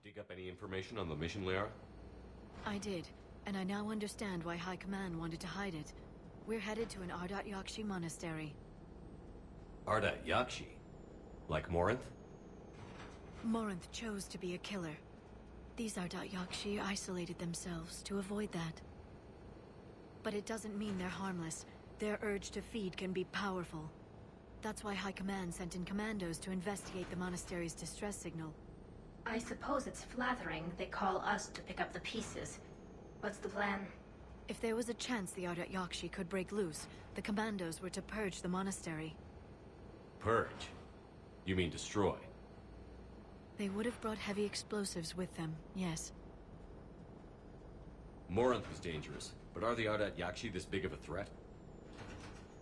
Dig up any information on the mission, Liara? I did, and I now understand why High Command wanted to hide it. We're headed to an Ardat Yakshi monastery. Ardat Yakshi? Like Morinth? Morinth chose to be a killer. These Ardat Yakshi isolated themselves to avoid that. But it doesn't mean they're harmless. Their urge to feed can be powerful. That's why High Command sent in commandos to investigate the monastery's distress signal. I suppose it's flattering they call us to pick up the pieces. What's the plan? If there was a chance the Ardat Yakshi could break loose, the commandos were to purge the monastery. Purge? You mean destroy? They would have brought heavy explosives with them, yes. Morinth was dangerous, but are the Ardat Yakshi this big of a threat?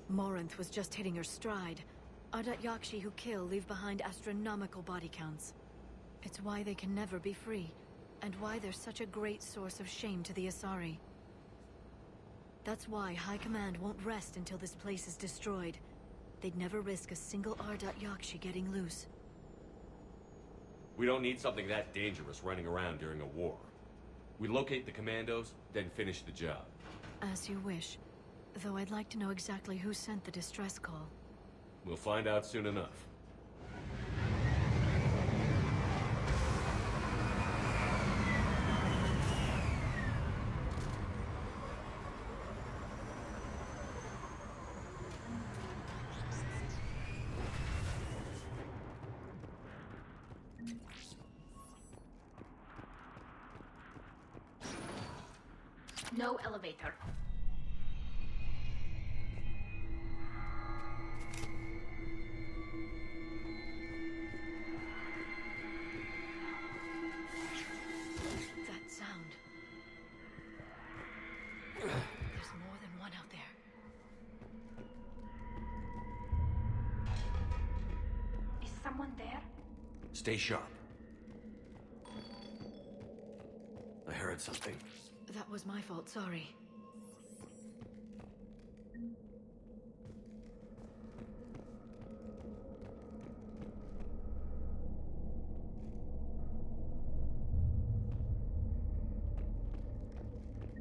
Morinth was just hitting her stride. Ardat Yakshi who kill leave behind astronomical body counts. It's why they can never be free, and why they're such a great source of shame to the Asari. That's why High Command won't rest until this place is destroyed. They'd never risk a single Ardat Yakshi getting loose. We don't need something that dangerous running around during a war. We locate the commandos, then finish the job. As you wish. Though I'd like to know exactly who sent the distress call. We'll find out soon enough. No elevator. That sound. There's more than one out there. Is someone there? Stay sharp. I heard something. That was my fault, sorry.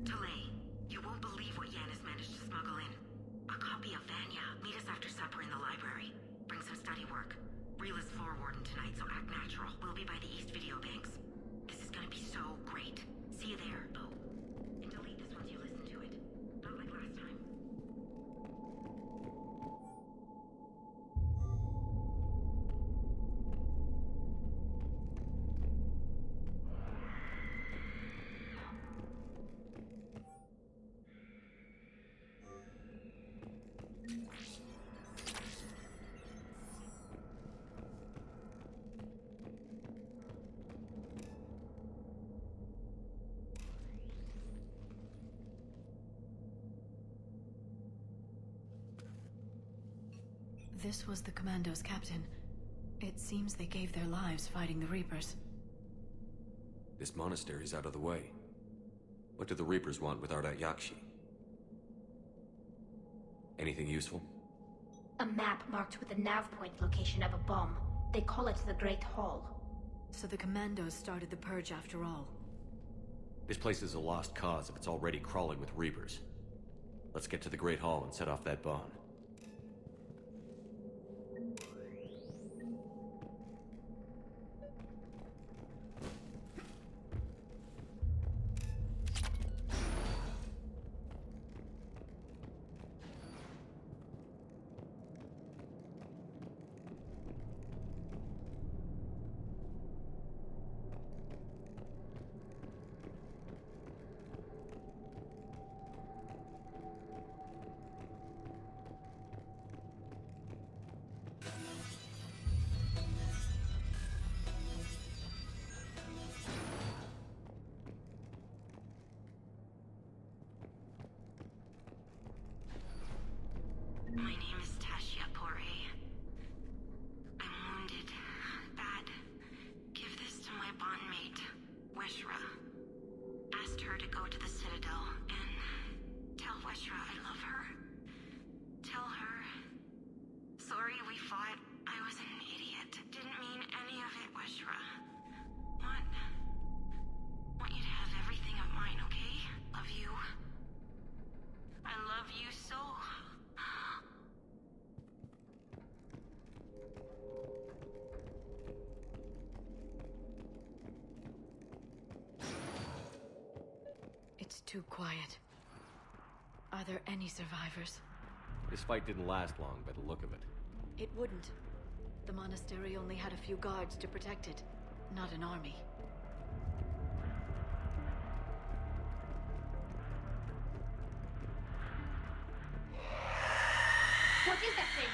Delay. You won't believe what Yan has managed to smuggle in. A copy of Vanya. Meet us after supper in the library. Bring some study work. Reel is floor warden tonight, so act natural. We'll be by the East Video Banks. This is gonna be so great. See you there. Oh, and delete this once you listen to it. Not like last time. This was the Commando's captain. It seems they gave their lives fighting the Reapers. This monastery's out of the way. What do the Reapers want with Ardat Yakshi? Anything useful? A map marked with the nav point location of a bomb. They call it the Great Hall. So the Commandos started the Purge after all. This place is a lost cause if it's already crawling with Reapers. Let's get to the Great Hall and set off that bomb. My name is Tashia Pore. I'm wounded. Bad. Give this to my bondmate, Weshra. Asked her to go to the Citadel and tell Weshra I love her. Tell her. Sorry we fought. I was an idiot. Didn't mean any of it, Weshra. Want you to have everything of mine, okay? Love you. I love you so. It's too quiet. Are there any survivors? This fight didn't last long by the look of it. It wouldn't. The monastery only had a few guards to protect it, not an army. What is that thing?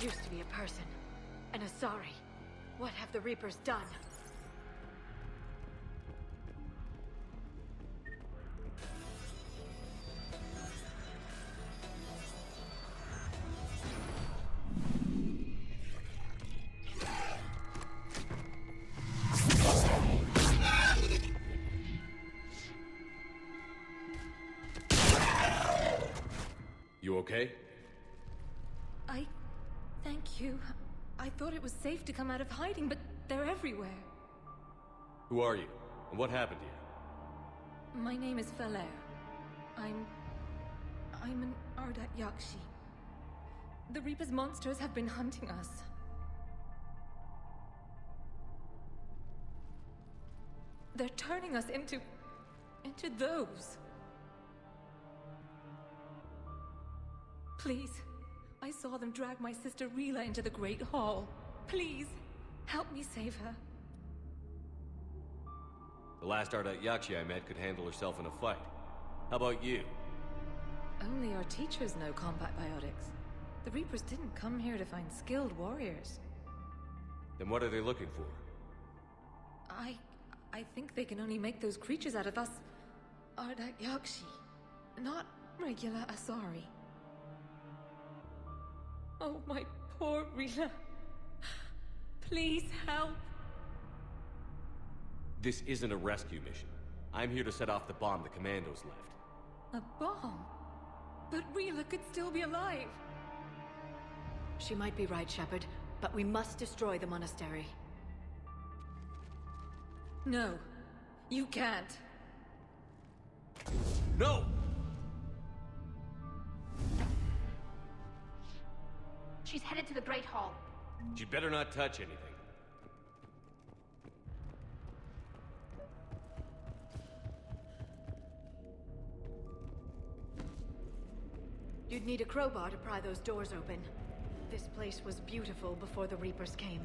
Used to be a person. An Asari. What have the Reapers done? You okay? Thank you. I thought it was safe to come out of hiding, but they're everywhere. Who are you? And what happened to you? My name is Falair. I'm an Ardat Yakshi. The Reaper's monsters have been hunting us. They're turning us into those. Please. I saw them drag my sister Rila into the Great Hall. Please, help me save her. The last Ardat Yakshi I met could handle herself in a fight. How about you? Only our teachers know combat biotics. The Reapers didn't come here to find skilled warriors. Then what are they looking for? I think they can only make those creatures out of us Ardat Yakshi, not regular Asari. Oh, my poor Rila. Please help. This isn't a rescue mission. I'm here to set off the bomb the Commandos left. A bomb? But Rila could still be alive. She might be right, Shepard, but we must destroy the monastery. No, you can't. No! She's headed to the Great Hall. You better not touch anything. You'd need a crowbar to pry those doors open. This place was beautiful before the Reapers came.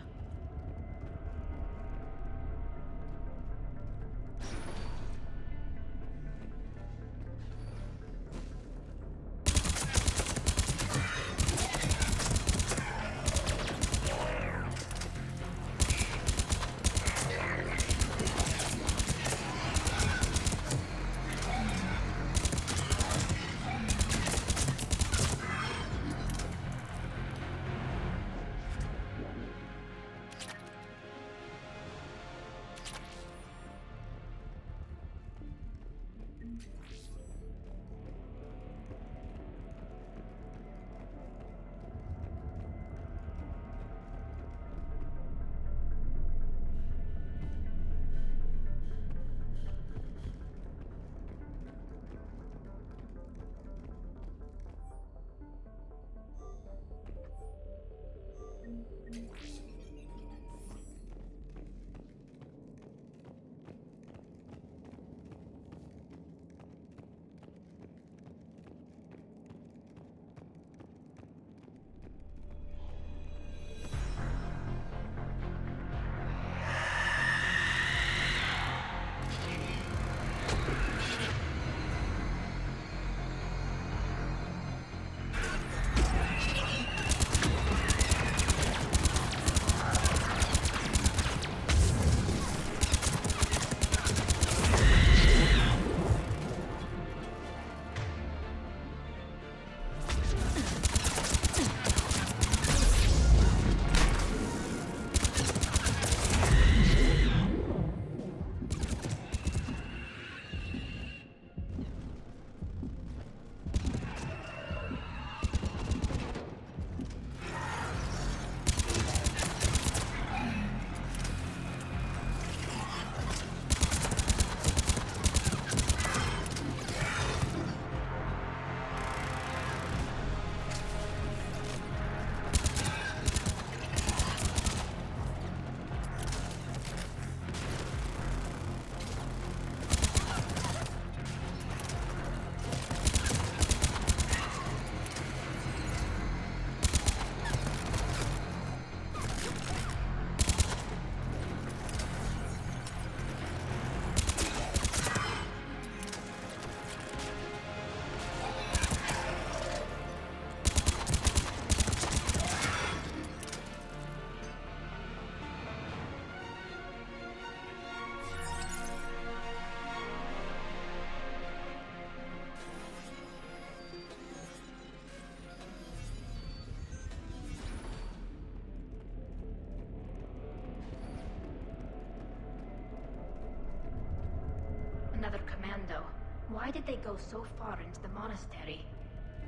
Another commando. Why did they go so far into the monastery?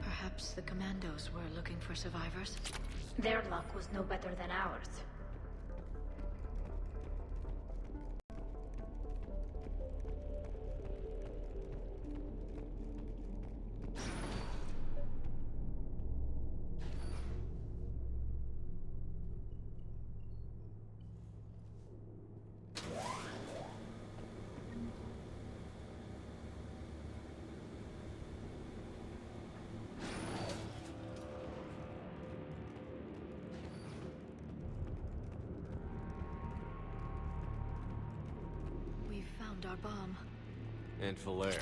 Perhaps the commandos were looking for survivors? Their luck was no better than ours. Found our bomb. And Falaire.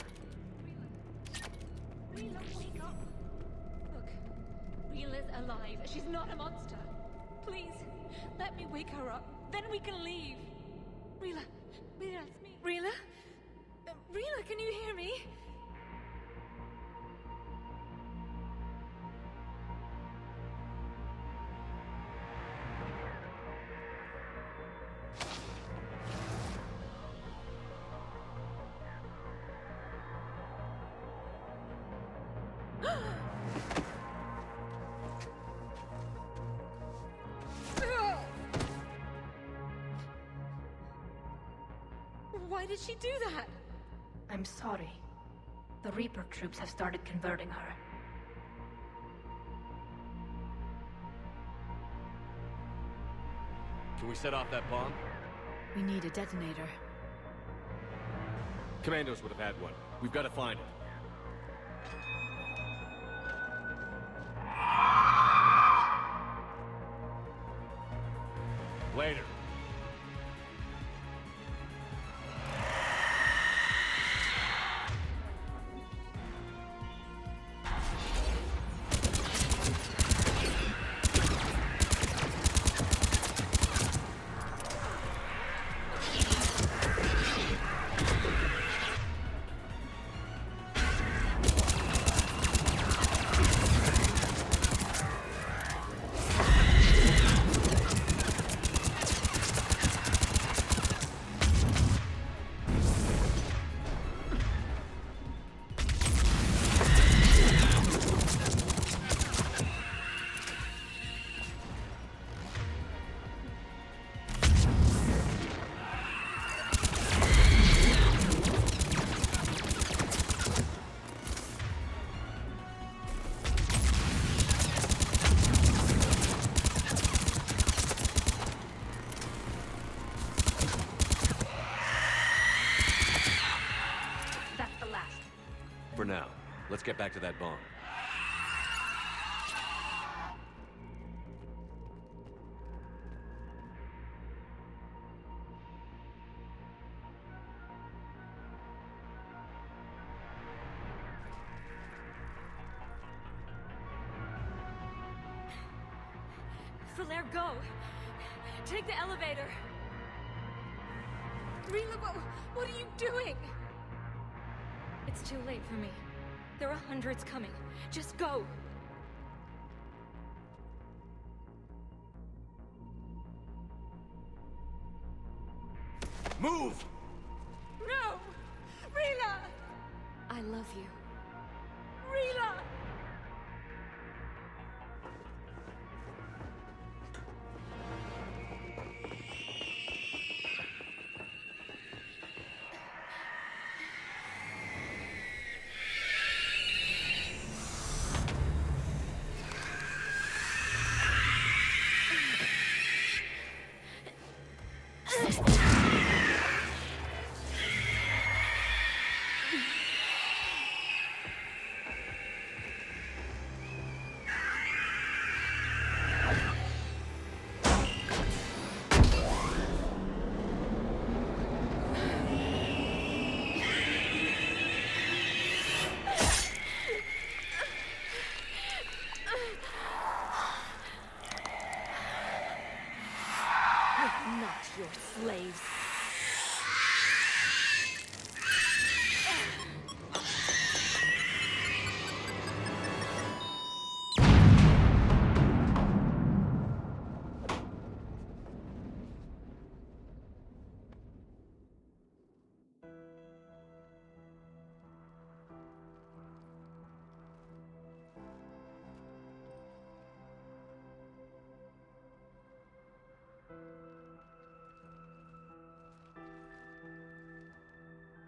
Rila, wake up! Look, Rila's alive. She's not a monster. Please, let me wake her up. Then we can leave. Rila, Rila, it's me. Rila? Rila, can you hear me? Why did she do that? I'm sorry. The Reaper troops have started converting her. Can we set off that bomb? We need a detonator. Commandos would have had one. We've got to find it. Later. For now, let's get back to that bomb. Solaire, go! Take the elevator! Rila, what are you doing? It's too late for me. There are hundreds coming. Just go! Move! No! Rila! I love you. Rila! Not your slaves.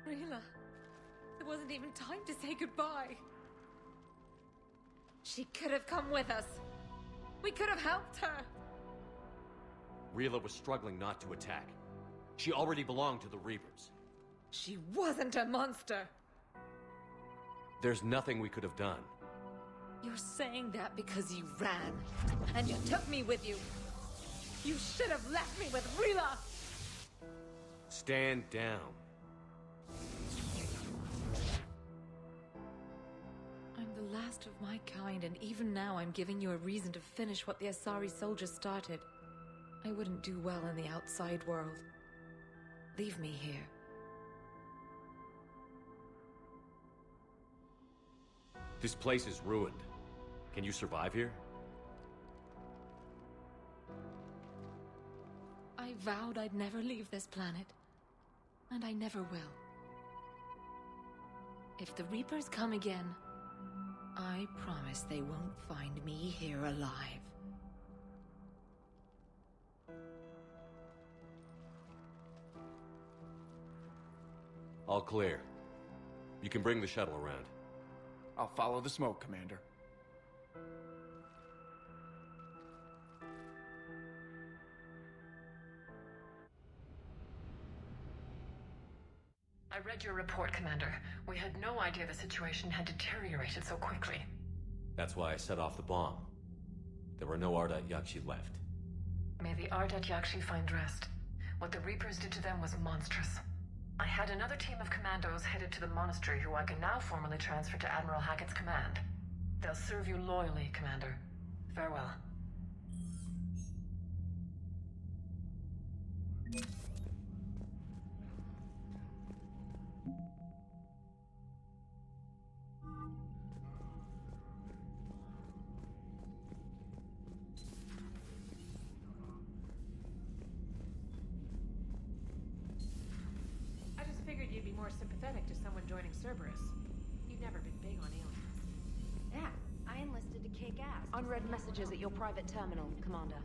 Rila, there wasn't even time to say goodbye. She could have come with us. We could have helped her. Rila was struggling not to attack. She already belonged to the Reapers. She wasn't a monster. There's nothing we could have done. You're saying that because you ran. And you took me with you. You should have left me with Rila. Stand down. I'm the last of my kind, and even now I'm giving you a reason to finish what the Asari soldiers started. I wouldn't do well in the outside world. Leave me here. This place is ruined. Can you survive here? I vowed I'd never leave this planet. And I never will. If the Reapers come again, I promise they won't find me here alive. All clear. You can bring the shuttle around. I'll follow the smoke, Commander. I read your report, Commander. We had no idea the situation had deteriorated so quickly. That's why I set off the bomb. There were no Ardat Yakshi left. May the Ardat Yakshi find rest. What the Reapers did to them was monstrous. I had another team of commandos headed to the monastery who I can now formally transfer to Admiral Hackett's command. They'll serve you loyally, Commander. Farewell. I just figured you'd be more sympathetic to someone joining Cerberus. You've never been big on aliens. Yeah, I enlisted to kick ass. Unread messages at your private terminal, Commander.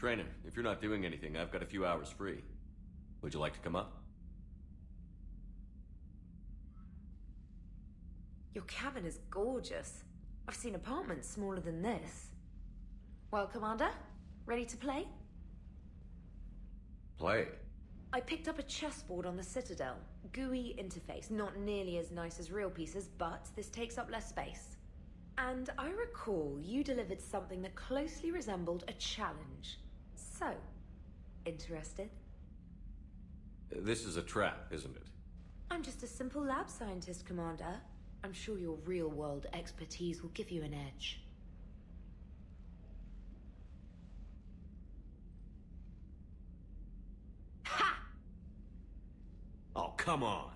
Trainer, if you're not doing anything, I've got a few hours free. Would you like to come up? Your cabin is gorgeous. I've seen apartments smaller than this. Well, Commander, ready to play? Play. I picked up a chessboard on the Citadel. GUI interface, not nearly as nice as real pieces, but this takes up less space. And I recall you delivered something that closely resembled a challenge. So, interested? This is a trap, isn't it? I'm just a simple lab scientist, Commander. I'm sure your real-world expertise will give you an edge. Ha! Oh, come on!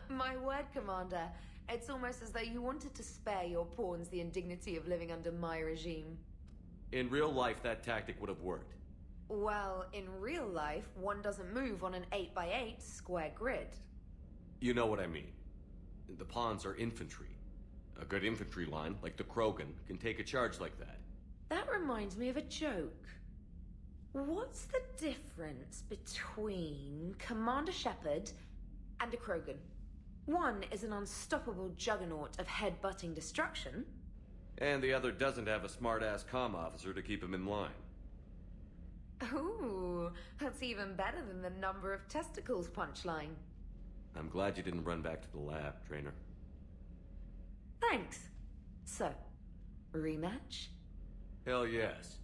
My word, Commander. It's almost as though you wanted to spare your pawns the indignity of living under my regime. In real life, that tactic would have worked. Well, in real life, one doesn't move on an 8x8 square grid. You know what I mean. The pawns are infantry. A good infantry line, like the Krogan, can take a charge like that. That reminds me of a joke. What's the difference between Commander Shepard and a Krogan? One is an unstoppable juggernaut of head-butting destruction. And the other doesn't have a smart-ass comm officer to keep him in line. Ooh, that's even better than the number of testicles punchline. I'm glad you didn't run back to the lab, Trainer. Thanks. So, rematch? Hell yes.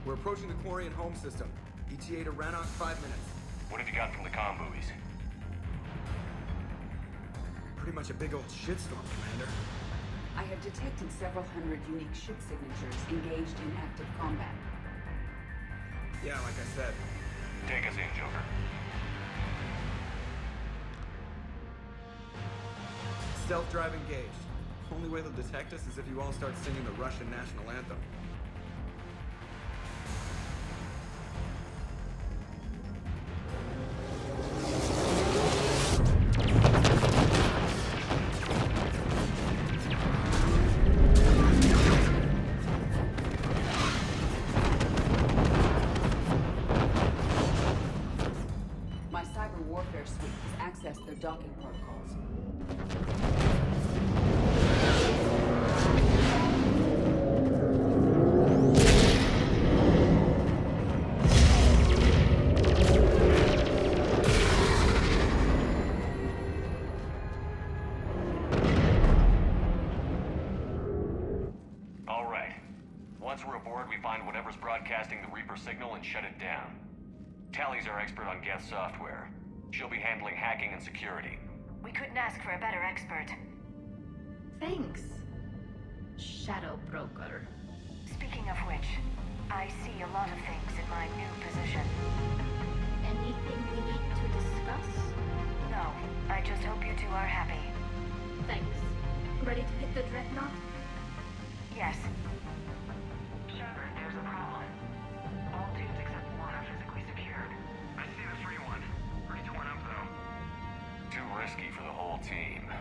We're approaching the Quarian home system. ETA to Rannoch, 5 minutes. What have you got from the comm buoys? Pretty much a big old shitstorm, Commander. I have detected several hundred unique ship signatures engaged in active combat. Yeah, like I said. Take us in, Joker. Stealth drive engaged. Only way they'll detect us is if you all start singing the Russian national anthem. My cyber warfare suite has accessed their docking protocols. All right. Once we're aboard, we find whatever's broadcasting the Reaper signal and shut it down. Tally's our expert on Geth software. She'll be handling hacking and security. We couldn't ask for a better expert. Thanks, Shadow Broker. Speaking of which, I see a lot of things in my new position. Anything we need to discuss? No, I just hope you two are happy. Thanks. Ready to hit the dreadnought? Yes. Shepard, there's a problem. All tubes except one are physically secured. I see the free one. Pretty torn up, though. Too risky for the whole team.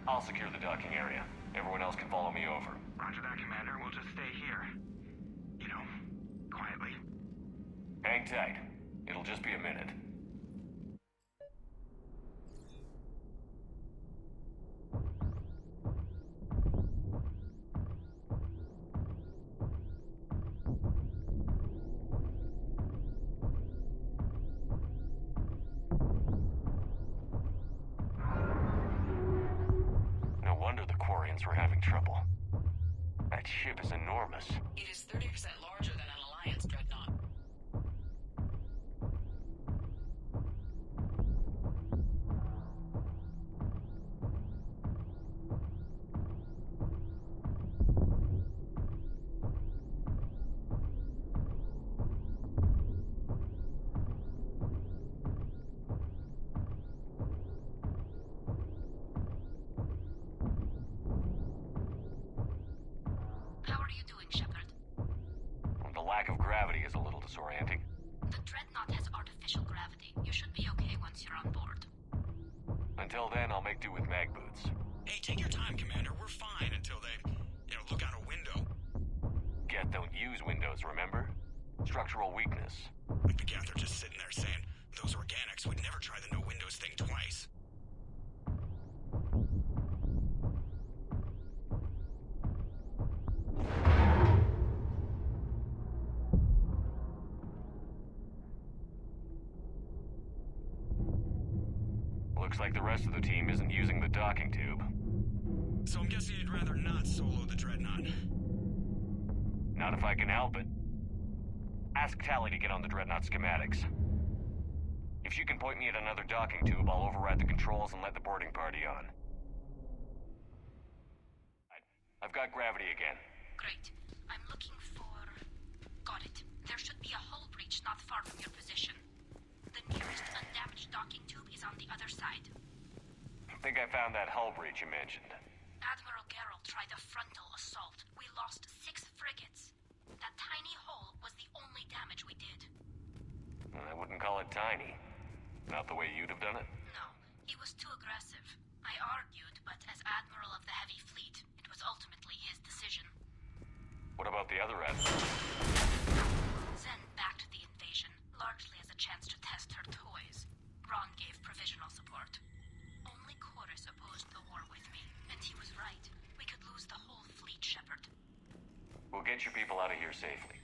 I'll secure the docking area. Everyone else can follow me over. Roger that, Commander. We'll just stay here. You know, quietly. Hang tight. It'll just be a minute. No wonder the Quarians were having trouble. That ship is enormous. It is 30% larger than an Alliance dreadnought. How are you doing, Shepard? The lack of gravity is a little disorienting. The Dreadnought has artificial gravity. You should be okay once you're on board. Until then, I'll make do with mag boots. Hey, take your time, Commander. We're fine until they, look out a window. Geth don't use windows, remember? Structural weakness. Like the Geth are just sitting there saying, those organics would never try the no windows thing twice. Looks like the rest of the team isn't using the docking tube. So I'm guessing you'd rather not solo the Dreadnought. Not if I can help it. Ask Tally to get on the Dreadnought schematics. If she can point me at another docking tube, I'll override the controls and let the boarding party on. I've got gravity again. Great. I'm looking for... Got it. There should be a hull breach not far from your position. The nearest undamaged docking tube is on the other side. I think I found that hull breach you mentioned. Admiral Geralt tried a frontal assault. We lost 6 frigates. That tiny hole was the only damage we did. I wouldn't call it tiny. Not the way you'd have done it. No, he was too aggressive. I argued, but as Admiral of the Heavy Fleet, it was ultimately his decision. What about the other admiral? Zen backed the invasion, largely as a chance to test her toys. Ron gave provisional support. Only Chorus opposed the war with me, and he was right. We could lose the whole fleet, Shepard. We'll get your people out of here safely.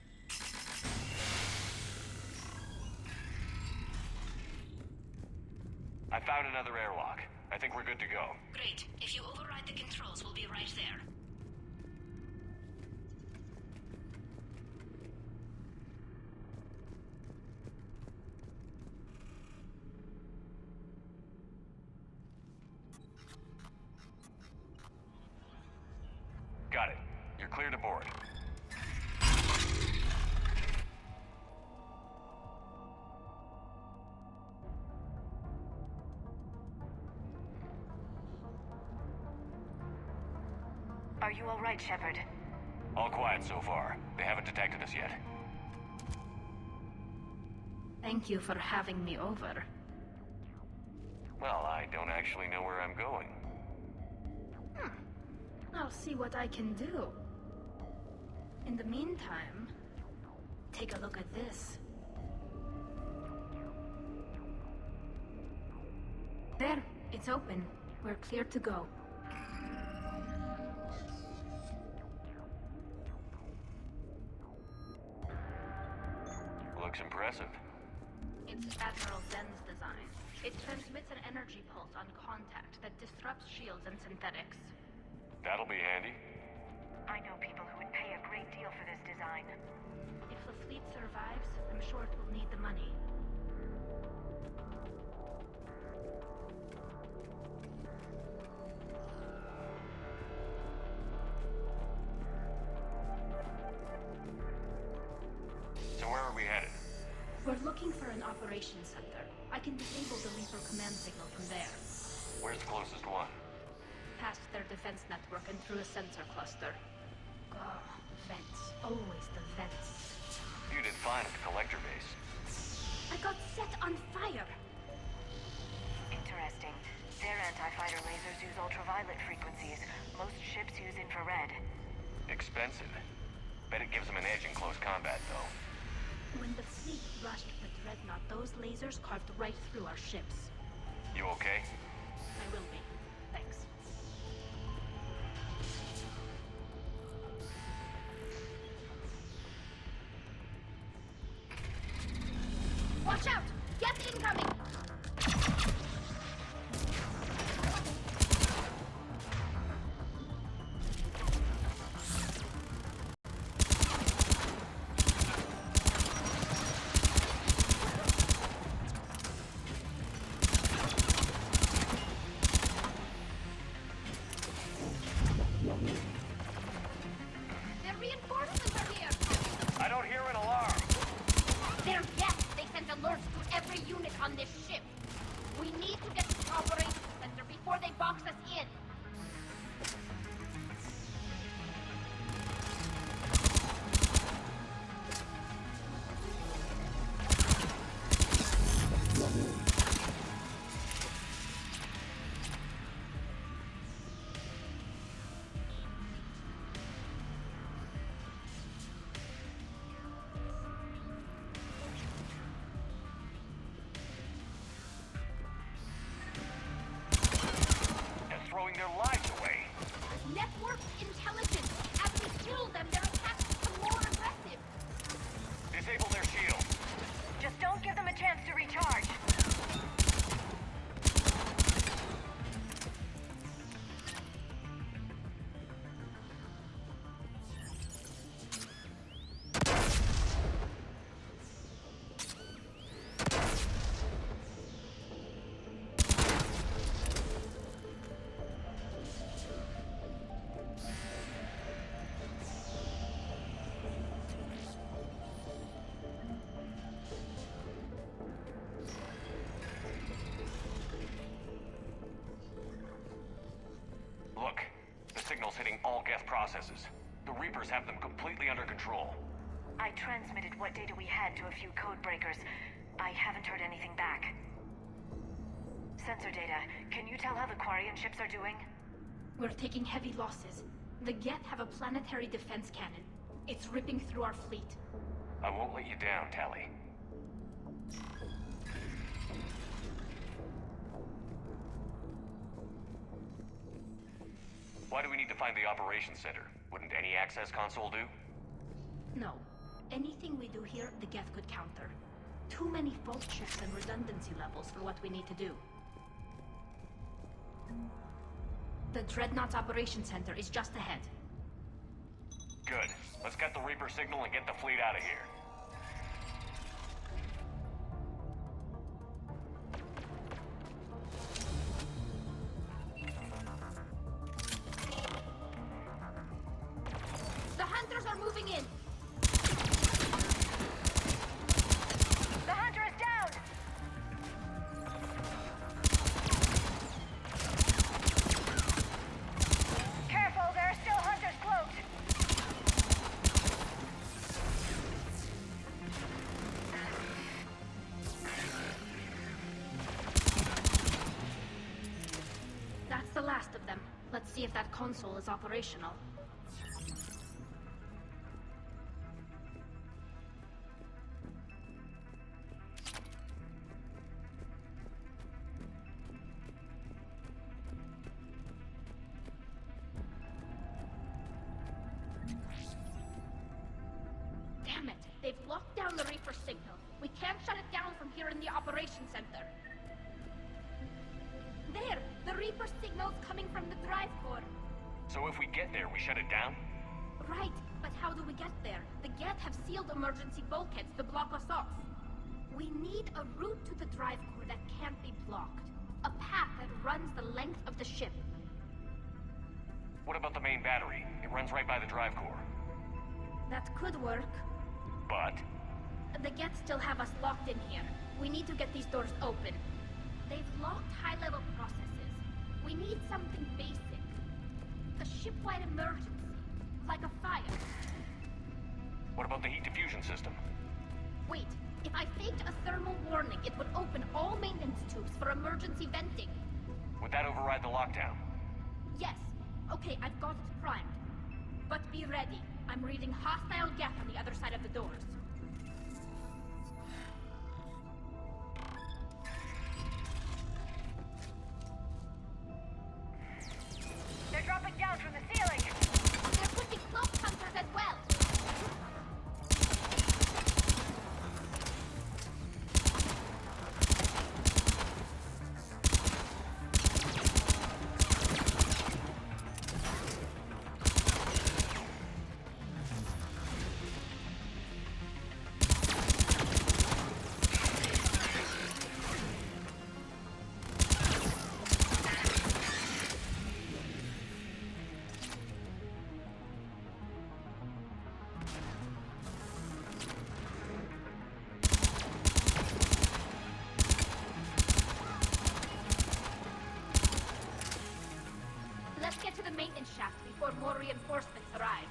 I found another airlock. I think we're good to go. Great. If you override the controls, we'll be right there. You're clear to board. Are you all right, Shepard? All quiet so far. They haven't detected us yet. Thank you for having me over. Well, I don't actually know where I'm going. I'll see what I can do. In the meantime, take a look at this. There, it's open. We're clear to go. Looks impressive. It's Admiral Zen's design. It transmits an energy pulse on contact that disrupts shields and synthetics. That'll be handy. I know people who would pay a great deal for this design. If the fleet survives, I'm sure it will need the money. So where are we headed? We're looking for an operations center. I can disable the Reaper command signal from there. Where's the closest one? Past their defense network and through a sensor cluster. Oh, vents. Always the vents. You did fine at the collector base. I got set on fire! Interesting. Their anti-fighter lasers use ultraviolet frequencies. Most ships use infrared. Expensive. Bet it gives them an edge in close combat, though. When the fleet rushed the Dreadnought, those lasers carved right through our ships. You okay? I will be. Thanks. Watch out! Get incoming! Their reinforcements are here! I don't hear an alarm! They're yes! They sent alerts to every unit on this ship! We need to get to the operations center before they box us in! They're throwing their lives away. Network intelligence! As we kill them, their attacks become more aggressive! Disable their shield. Just don't give them a chance to recharge. Look, the signal's hitting all Geth processes. The Reapers have them completely under control. I transmitted what data we had to a few code breakers. I haven't heard anything back. Sensor data. Can you tell how the Quarian ships are doing? We're taking heavy losses. The Geth have a planetary defense cannon. It's ripping through our fleet. I won't let you down, Tali. Why do we need to find the operations center? Wouldn't any access console do? No. Anything we do here, the Geth could counter. Too many fault checks and redundancy levels for what we need to do. The Dreadnought Operations Center is just ahead. Good. Let's get the Reaper signal and get the fleet out of here. moving in! The hunter is down! Careful, there are still hunters cloaked! That's the last of them. Let's see if that console is operational. Damn it! They've locked down the Reaper signal. We can't shut it down from here in the operations center. There! The Reaper signal's coming from the drive core. So if we get there, we shut it down? Right, but how do we get there? The Geth have sealed emergency bulkheads to block us off. We need a route to the drive core that can't be blocked. A path that runs the length of the ship. What about the main battery? It runs right by the drive core. That could work. But? The Geth still have us locked in here. We need to get these doors open. They've locked high-level processes. We need something basic. A ship-wide emergency. Like a fire. What about the heat diffusion system? Wait, if I faked a thermal warning, it would open all maintenance tubes for emergency venting. Would that override the lockdown? Yes. Okay, I've got it primed. But be ready. I'm reading hostile Geth on the other side of the doors. They're dropping down from the ceiling! There could be cloak hunters as well! Let's get to the maintenance shaft before more reinforcements arrive.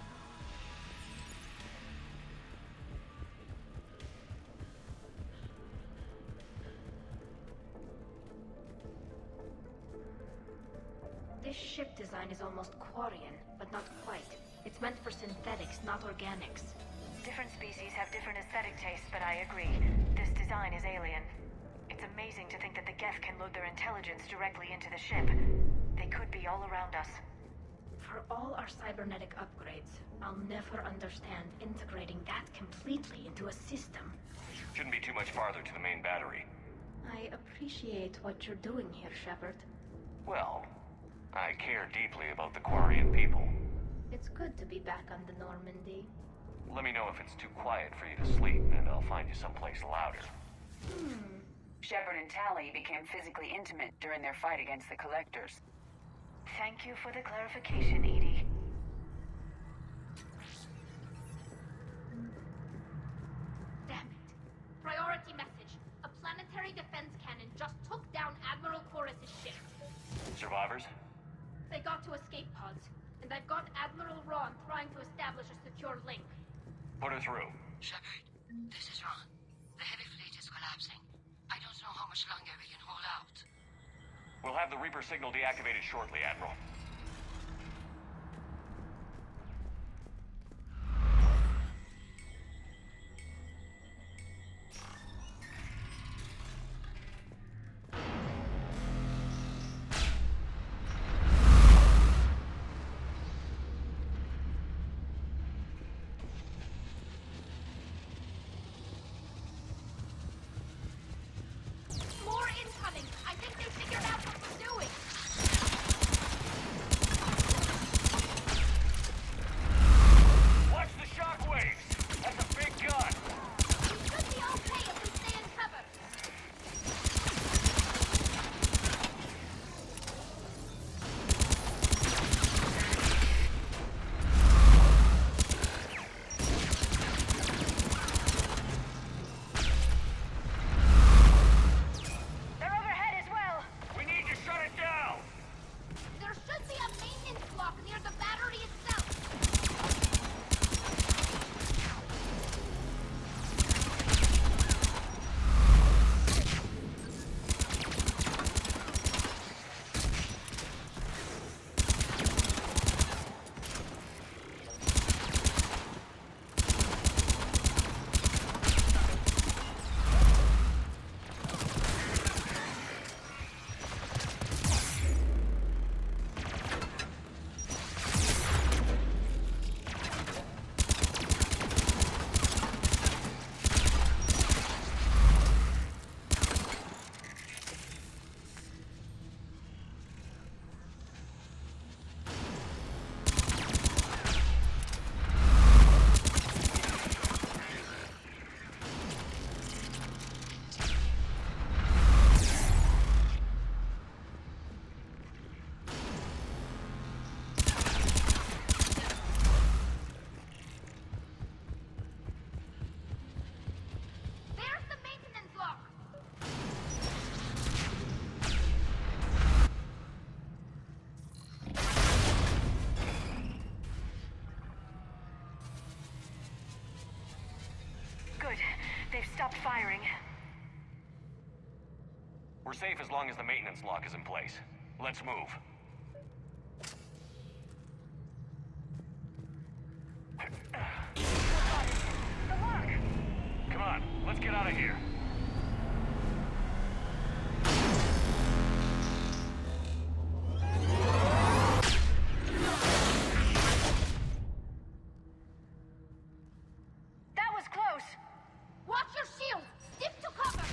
This ship design is almost Quarian, but not quite. It's meant for synthetics, not organics. Different species have different aesthetic tastes, but I agree. This design is alien. It's amazing to think that the Geth can load their intelligence directly into the ship. They could be all around us. For all our cybernetic upgrades, I'll never understand integrating that completely into a system. Shouldn't be too much farther to the main battery. I appreciate what you're doing here, Shepard. Well, I care deeply about the Quarian people. It's good to be back on the Normandy. Let me know if it's too quiet for you to sleep, and I'll find you someplace louder. Shepard and Tally became physically intimate during their fight against the Collectors. Thank you for the clarification, Edie. Damn it. Priority message. A planetary defense cannon just took down Admiral Corus's ship. Survivors? They got to escape pods, and I've got Admiral Ron trying to establish a secure link. Put her through. Shepard, this is Ron. The heavy fleet is collapsing. I don't know how much longer we can hold out. We'll have the Reaper signal deactivated shortly, Admiral. More incoming! I think they figured out what we're doing! Good. They've stopped firing. We're safe as long as the maintenance lock is in place. Let's move. The lock! Come on, let's get out of here. That was close! Watch your shield! Stick to cover!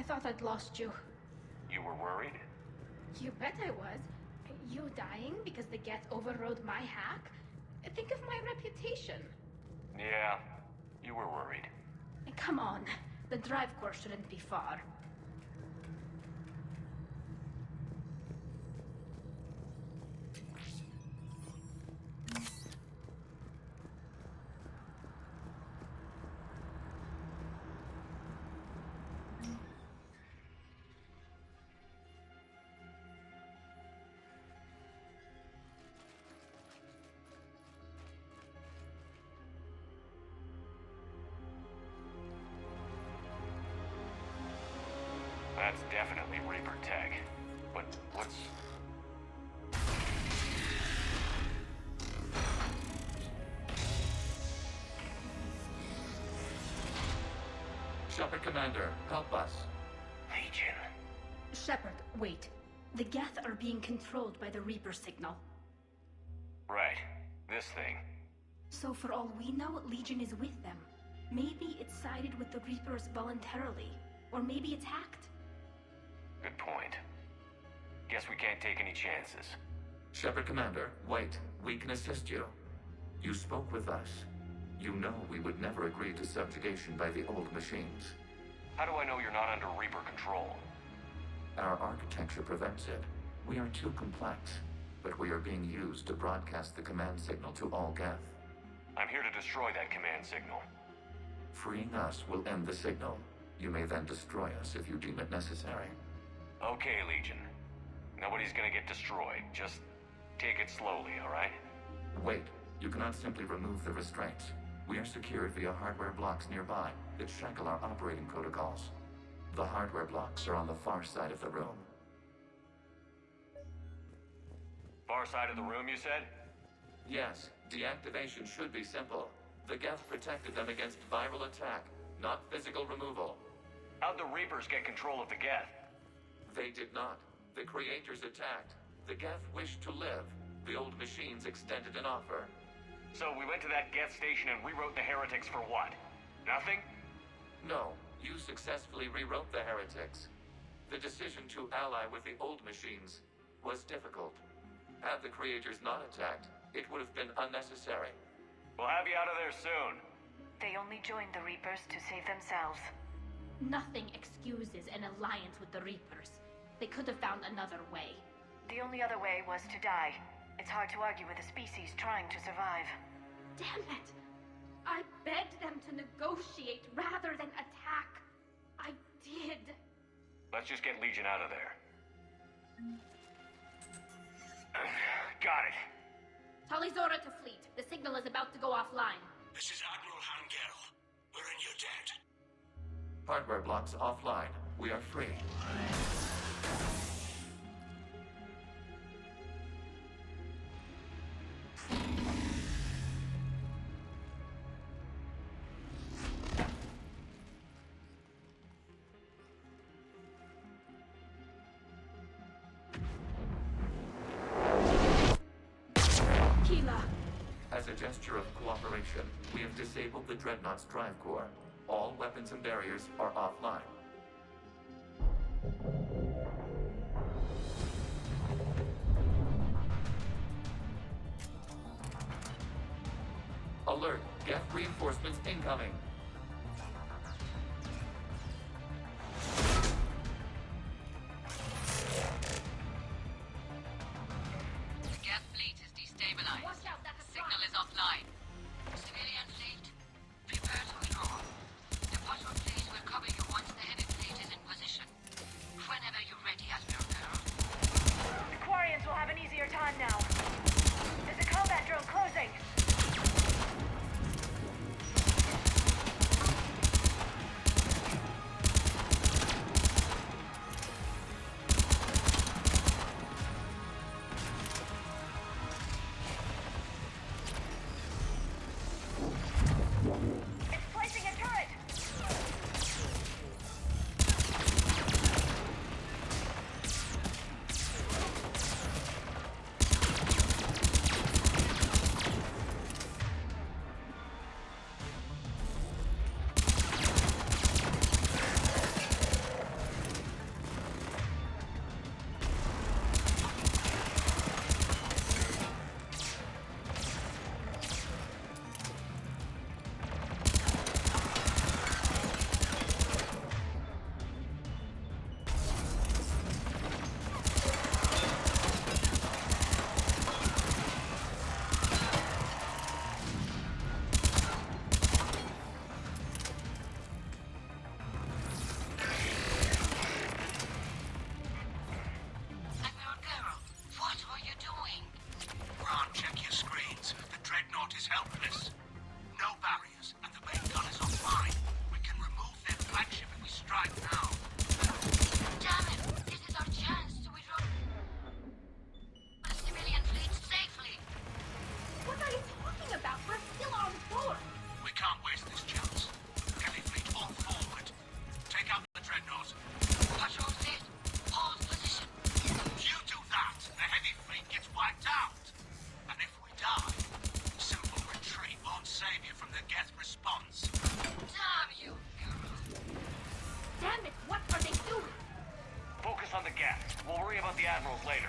thought I'd lost you. You were worried? You bet I was. You dying because the Geth overrode my hack? Think of my reputation. Yeah, you were worried. Come on, the drive course shouldn't be far. That's definitely Reaper tech. But what's... Shepard Commander, help us. Legion. Shepard, wait. The Geth are being controlled by the Reaper signal. Right. This thing. So for all we know, Legion is with them. Maybe it sided with the Reapers voluntarily. Or maybe it's hacked. Good point. Guess we can't take any chances. Shepard Commander, wait. We can assist you. You spoke with us. You know we would never agree to subjugation by the old machines. How do I know you're not under Reaper control? Our architecture prevents it. We are too complex, but we are being used to broadcast the command signal to all Geth. I'm here to destroy that command signal. Freeing us will end the signal. You may then destroy us if you deem it necessary. Okay, Legion. Nobody's gonna get destroyed. Just take it slowly, alright? Wait, you cannot simply remove the restraints. We are secured via hardware blocks nearby that shackle our operating protocols. The hardware blocks are on the far side of the room. Far side of the room, you said? Yes, deactivation should be simple. The Geth protected them against viral attack, not physical removal. How'd the Reapers get control of the Geth? They did not. The Creators attacked. The Geth wished to live. The old machines extended an offer. So we went to that Geth station and rewrote the heretics for what? Nothing? No, you successfully rewrote the heretics. The decision to ally with the old machines was difficult. Had the Creators not attacked, it would have been unnecessary. We'll have you out of there soon. They only joined the Reapers to save themselves. Nothing excuses an alliance with the Reapers. They could have found another way. The only other way was to die. It's hard to argue with a species trying to survive. Damn it! I begged them to negotiate rather than attack. I did. Let's just get Legion out of there. Got it. Talizora to fleet. The signal is about to go offline. This is Admiral Hangel. We're in your debt. Hardware blocks offline. We are free. As a gesture of cooperation, we have disabled the Dreadnought's drive core. All weapons and barriers are offline. Alert! Geth reinforcements incoming! The Geth fleet is destabilized. Watch out, that's a Signal is offline. Civilian fleet, prepare to withdraw. The puzzle phase will cover you once the heavy fleet is in position. Whenever you're ready, Admiral Girl. The Quarians will have an easier time now. There's a combat drone closing. Admirals later.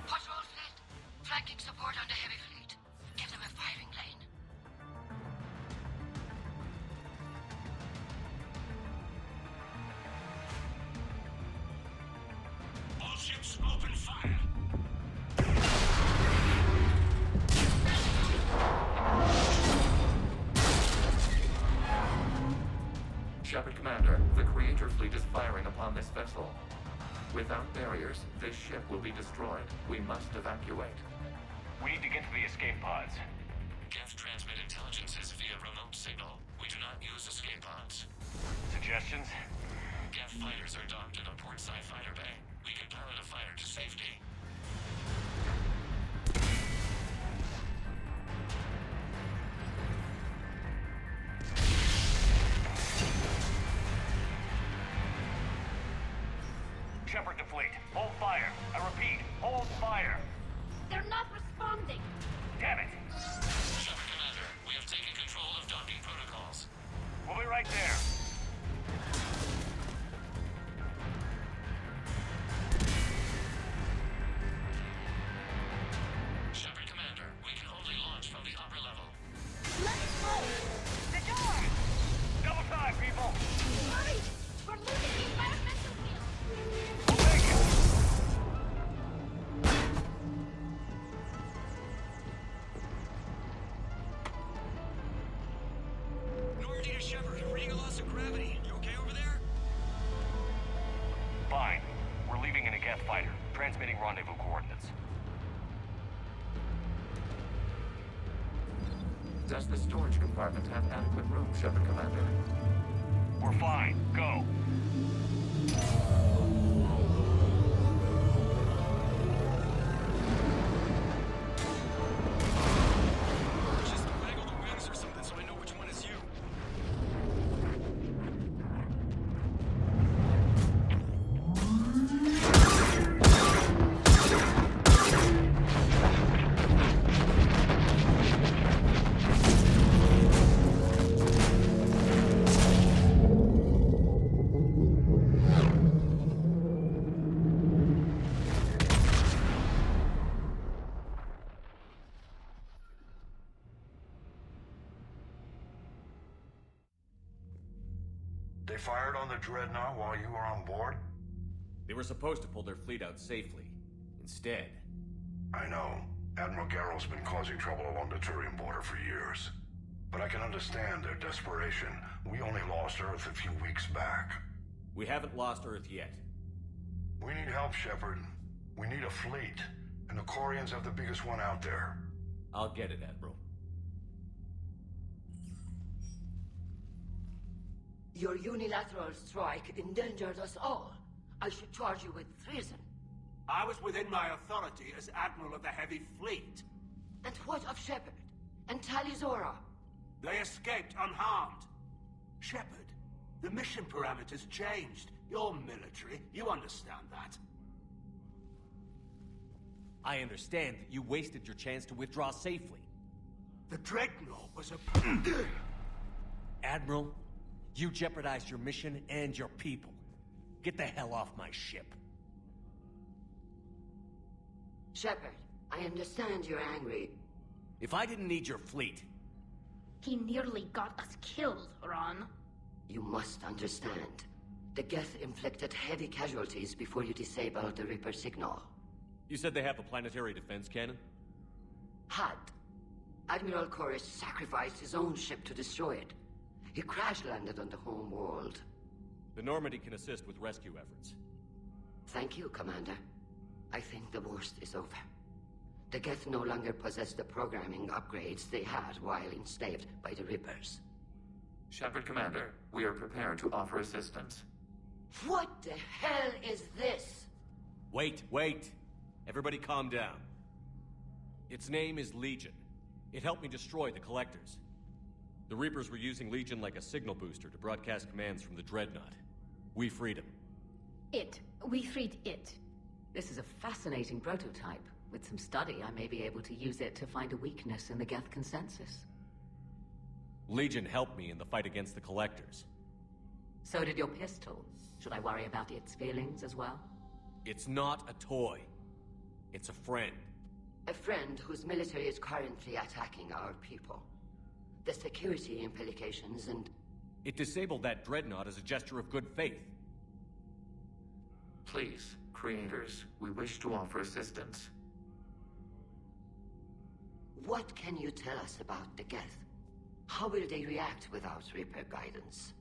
Patrols left. Flanking support on the heavy fleet. Give them a firing lane. All ships open fire. Shepard Commander, the Creator fleet is firing upon this vessel. Without barriers, this ship will be destroyed. We must evacuate. We need to get to the escape pods. Geth transmit intelligences via remote signal. We do not use escape pods. Suggestions? Geth fighters are docked in a portside fighter bay. We can pilot a fighter to safety. Shepard to fleet. Hold fire. I repeat, hold fire. They're not responding. Damn it. Shepard Commander, we have taken control of docking protocols. We'll be right there. Shepard Commander, we can only launch from the upper level. Let's go! The door! Double time, people. Hurry! We're losing the environmental field! We'll make it. Normandy to Shepard. Reading a loss of gravity. You okay over there? Fine. We're leaving in a Geth fighter. Transmitting rendezvous coordinates. Does the storage compartment have adequate room, Shepard Commander? We're fine. Go. Just waggle the wings or something so I know which one is you. They fired on the Dreadnought while you were on board? They were supposed to pull their fleet out safely. Instead... I know. Admiral Garrow's been causing trouble along the Turian border for years. But I can understand their desperation. We only lost Earth a few weeks back. We haven't lost Earth yet. We need help, Shepard. We need a fleet. And the Quarians have the biggest one out there. I'll get it, Admiral. Your unilateral strike endangered us all. I should charge you with treason. I was within my authority as Admiral of the Heavy Fleet. And what of Shepard? And Talizora? They escaped unharmed. Shepard, the mission parameters changed. You're military, you understand that. I understand that you wasted your chance to withdraw safely. The Dreadnought was a... Admiral, you jeopardized your mission and your people. Get the hell off my ship. Shepard, I understand you're angry. If I didn't need your fleet... He nearly got us killed, Ron. You must understand. The Geth inflicted heavy casualties before you disabled the Reaper signal. You said they have a planetary defense cannon? Had. Admiral Koris sacrificed his own ship to destroy it. He crash-landed on the home world. The Normandy can assist with rescue efforts. Thank you, Commander. I think the worst is over. The Geth no longer possess the programming upgrades they had while enslaved by the Reapers. Shepard Commander, we are prepared to offer assistance. What the hell is this? Wait. Everybody calm down. Its name is Legion. It helped me destroy the Collectors. The Reapers were using Legion like a signal booster to broadcast commands from the Dreadnought. We freed him. We freed it. This is a fascinating prototype. With some study, I may be able to use it to find a weakness in the Geth consensus. Legion helped me in the fight against the Collectors. So did your pistol. Should I worry about its feelings as well? It's not a toy. It's a friend. A friend whose military is currently attacking our people. The security implications and... It disabled that Dreadnought as a gesture of good faith. Please, creators, we wish to offer assistance. What can you tell us about the Geth? How will they react without Reaper guidance?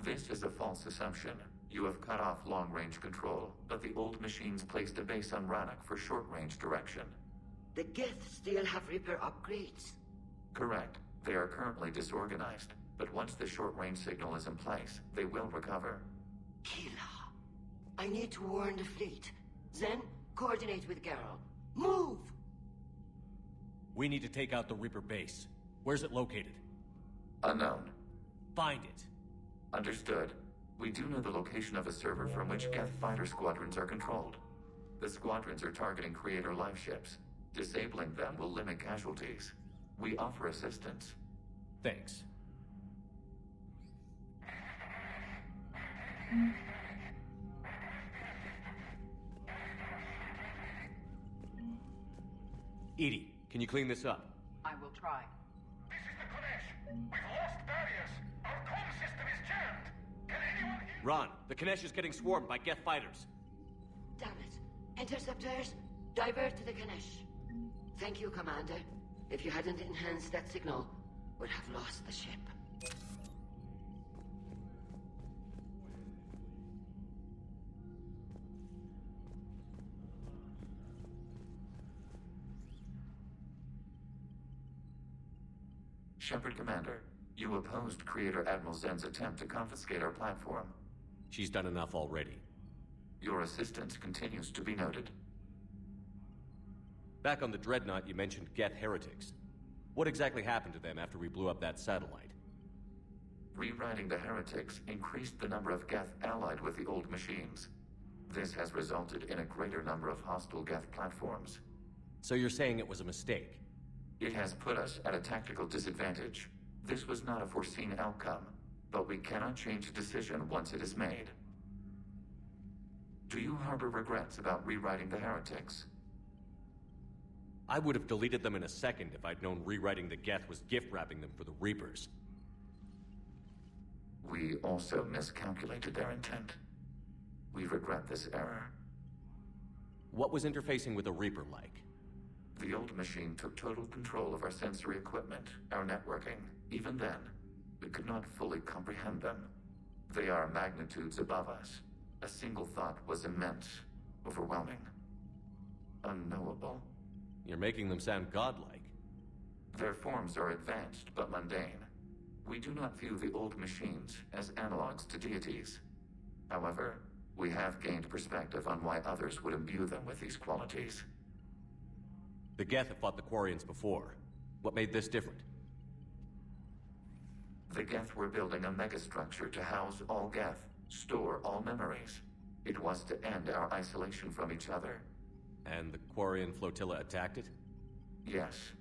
This is a false assumption. You have cut off long-range control, but the old machines placed a base on Rannoch for short-range direction. The Geth still have Reaper upgrades? Correct. They are currently disorganized, but once the short-range signal is in place, they will recover. Kila, I need to warn the fleet. Then, coordinate with Geralt. Move! We need to take out the Reaper base. Where's it located? Unknown. Find it. Understood. We do know the location of a server from which Geth fighter squadrons are controlled. The squadrons are targeting Creator live ships. Disabling them will limit casualties. We offer assistance. Thanks. EDI, can you clean this up? I will try. This is the Konesh. We've lost barriers. Our comm system is jammed. Can anyone hear? Ron, the Kanesh is getting swarmed by Geth fighters. Damn it. Interceptors, divert to the Ganesh. Thank you, Commander. If you hadn't enhanced that signal, we'd have lost the ship. Shepard Commander, you opposed Creator Admiral Zen's attempt to confiscate our platform. She's done enough already. Your assistance continues to be noted. Back on the Dreadnought, you mentioned Geth heretics. What exactly happened to them after we blew up that satellite? Rewriting the heretics increased the number of Geth allied with the old machines. This has resulted in a greater number of hostile Geth platforms. So you're saying it was a mistake? It has put us at a tactical disadvantage. This was not a foreseen outcome, but we cannot change a decision once it is made. Do you harbor regrets about rewriting the heretics? I would have deleted them in a second if I'd known rewriting the Geth was gift-wrapping them for the Reapers. We also miscalculated their intent. We regret this error. What was interfacing with a Reaper like? The old machine took total control of our sensory equipment, our networking. Even then, we could not fully comprehend them. They are magnitudes above us. A single thought was immense, overwhelming, unknowable. You're making them sound godlike. Their forms are advanced but mundane. We do not view the old machines as analogs to deities. However, we have gained perspective on why others would imbue them with these qualities. The Geth have fought the Quarians before. What made this different? The Geth were building a megastructure to house all Geth, store all memories. It was to end our isolation from each other. And the Quarian flotilla attacked it? Yes.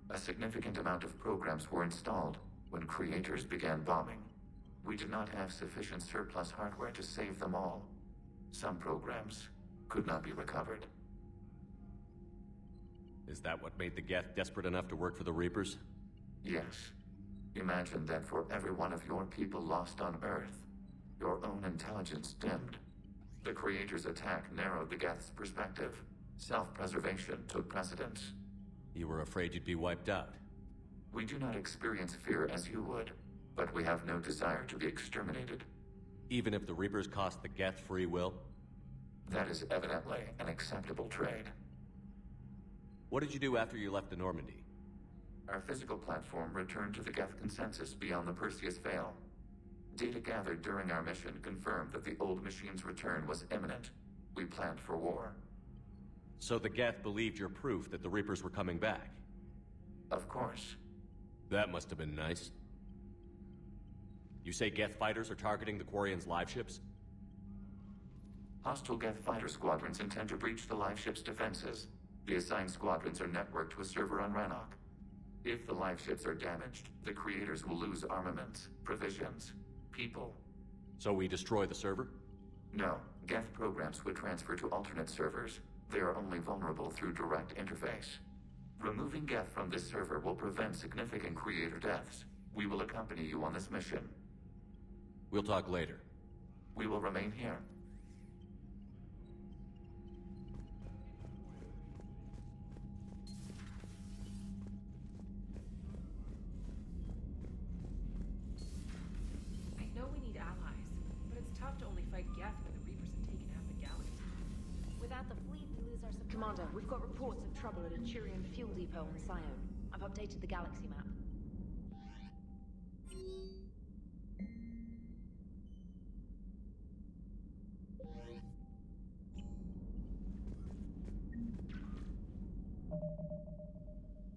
A significant amount of programs were installed when creators began bombing. We did not have sufficient surplus hardware to save them all. Some programs could not be recovered. Is that what made the Geth desperate enough to work for the Reapers? Yes. Imagine that for every one of your people lost on Earth, your own intelligence dimmed. The Creator's attack narrowed the Geth's perspective. Self-preservation took precedence. You were afraid you'd be wiped out. We do not experience fear as you would, but we have no desire to be exterminated. Even if the Reapers cost the Geth free will? That is evidently an acceptable trade. What did you do after you left the Normandy? Our physical platform returned to the Geth consensus beyond the Perseus Veil. Data gathered during our mission confirmed that the old machine's return was imminent. We planned for war. So the Geth believed your proof that the Reapers were coming back? Of course. That must have been nice. You say Geth fighters are targeting the Quarians' live ships? Hostile Geth fighter squadrons intend to breach the live ship's defenses. The assigned squadrons are networked to a server on Rannoch. If the live ships are damaged, the creators will lose armaments, provisions, people. So we destroy the server? No. Geth programs would transfer to alternate servers. They are only vulnerable through direct interface. Removing Geth from this server will prevent significant creator deaths. We will accompany you on this mission. We'll talk later. We will remain here. I know we need allies, but it's tough to only fight Geth when the Reapers have taken half the galaxy. Without the fleet, we lose our supply. Commander, we've got reports of trouble at a Turian fuel depot on Scion. I've updated the galaxy map.